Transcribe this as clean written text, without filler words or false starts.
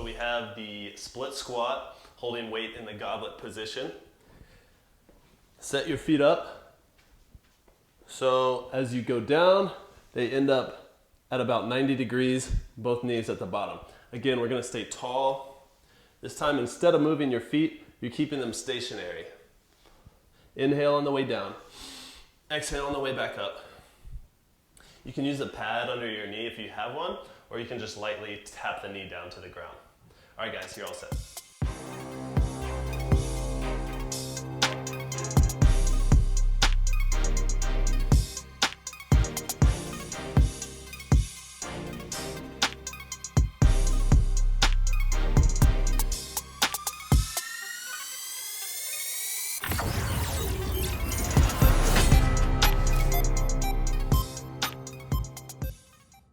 So we have the split squat, holding weight in the goblet position. Set your feet up. So as you go down, they end up at about 90 degrees, both knees at the bottom. Again, we're gonna stay tall. This time, instead of moving your feet, you're keeping them stationary. Inhale on the way down. Exhale on the way back up. You can use a pad under your knee if you have one, or you can just lightly tap the knee down to the ground. All right, guys, you're all set.